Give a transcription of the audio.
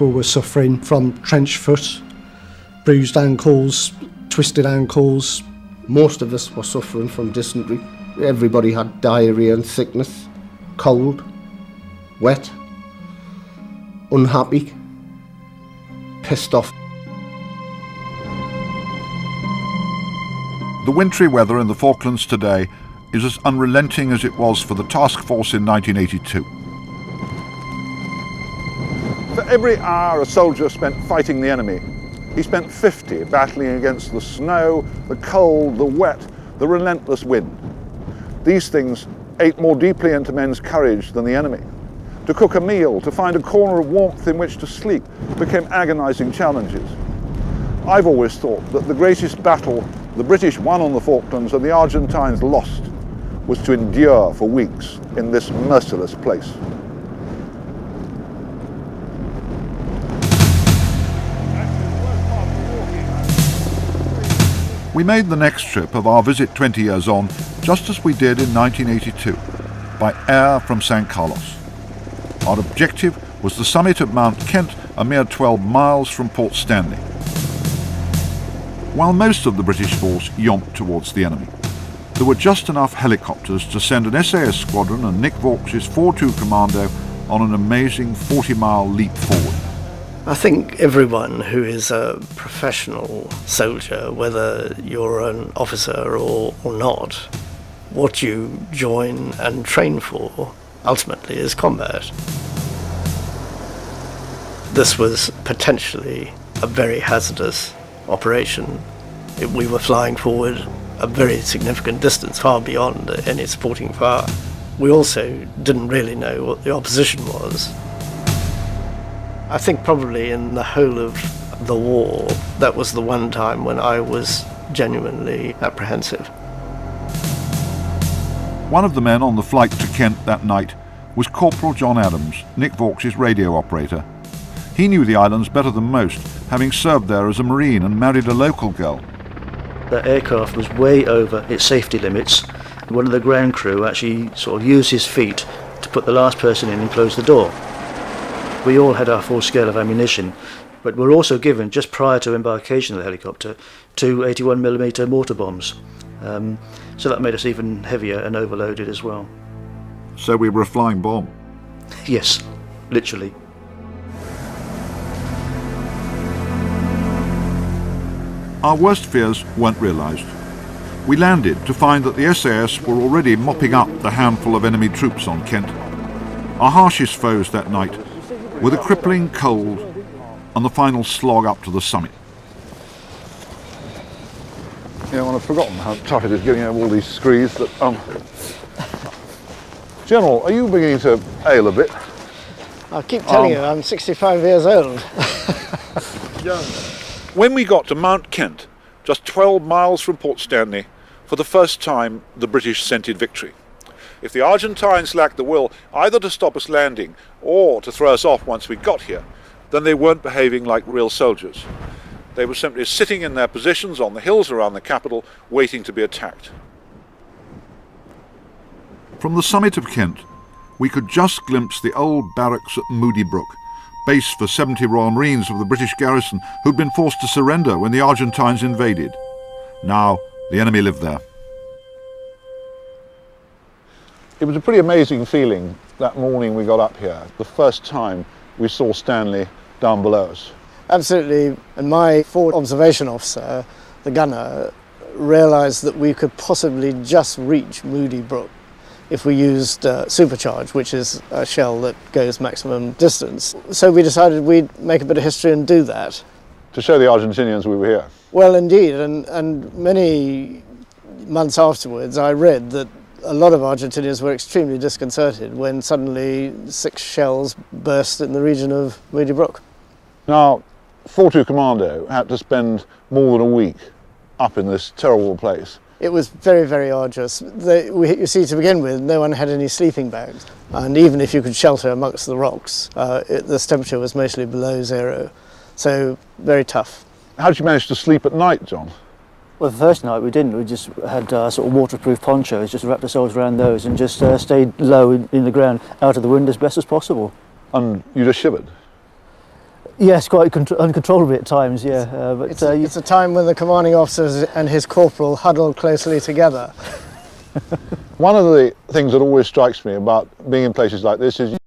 people were suffering from trench foot, bruised ankles, twisted ankles. Most of us were suffering from dysentery. Everybody had diarrhoea and sickness, cold, wet, unhappy, pissed off. The wintry weather in the Falklands today is as unrelenting as it was for the task force in 1982. For every hour a soldier spent fighting the enemy, he spent 50 battling against the snow, the cold, the wet, the relentless wind. These things ate more deeply into men's courage than the enemy. To cook a meal, to find a corner of warmth in which to sleep, became agonizing challenges. I've always thought that the greatest battle the British won on the Falklands and the Argentines lost was to endure for weeks in this merciless place. We made the next trip of our visit 20 years on, just as we did in 1982, by air from San Carlos. Our objective was the summit of Mount Kent, a mere 12 miles from Port Stanley. While most of the British force yonked towards the enemy, there were just enough helicopters to send an SAS squadron and Nick Vaux's 4-2 Commando on an amazing 40-mile leap forward. I think everyone who is a professional soldier, whether you're an officer or not, what you join and train for ultimately is combat. This was potentially a very hazardous operation. We were flying forward a very significant distance, far beyond any supporting power. We also didn't really know what the opposition was. I think probably in the whole of the war, that was the one time when I was genuinely apprehensive. One of the men on the flight to Kent that night was Corporal John Adams, Nick Vaux's radio operator. He knew the islands better than most, having served there as a Marine and married a local girl. That aircraft was way over its safety limits. One of the ground crew actually sort of used his feet to put the last person in and close the door. We all had our full scale of ammunition, but were also given, just prior to embarkation of the helicopter, 2 81mm mortar bombs. So that made us even heavier and overloaded as well. So we were a flying bomb? Yes, literally. Our worst fears weren't realised. We landed to find that the SAS were already mopping up the handful of enemy troops on Kent. Our harshest foes that night were the crippling cold and the final slog up to the summit. Yeah, well, I've forgotten how tough it is getting over all these screes. But, General, are you beginning to ail a bit? I keep telling you, I'm 65 years old. When we got to Mount Kent, just 12 miles from Port Stanley, for the first time the British scented victory. If the Argentines lacked the will either to stop us landing or to throw us off once we got here, then they weren't behaving like real soldiers. They were simply sitting in their positions on the hills around the capital, waiting to be attacked. From the summit of Kent, we could just glimpse the old barracks at Moody Brook, base for 70 Royal Marines of the British garrison who'd been forced to surrender when the Argentines invaded. Now, the enemy lived there. It was a pretty amazing feeling that morning we got up here, the first time we saw Stanley down below us. Absolutely, and my forward observation officer, the gunner, realised that we could possibly just reach Moody Brook if we used supercharge, which is a shell that goes maximum distance. So we decided we'd make a bit of history and do that. To show the Argentinians we were here. Well, indeed, and many months afterwards I read that a lot of Argentinians were extremely disconcerted when suddenly 6 shells burst in the region of Moody Brook. Now, 4-2 Commando had to spend more than a week up in this terrible place. It was very, very arduous. You see, to begin with, no one had any sleeping bags. And even if you could shelter amongst the rocks, this temperature was mostly below 0. So, very tough. How did you manage to sleep at night, John? Well, the first night we didn't. We just had sort of waterproof ponchos, just wrapped ourselves around those and just stayed low in the ground, out of the wind as best as possible. And you just shivered? Yes, quite uncontrollably at times, yeah. But It's a time when the commanding officers and his corporal huddle closely together. One of the things that always strikes me about being in places like this is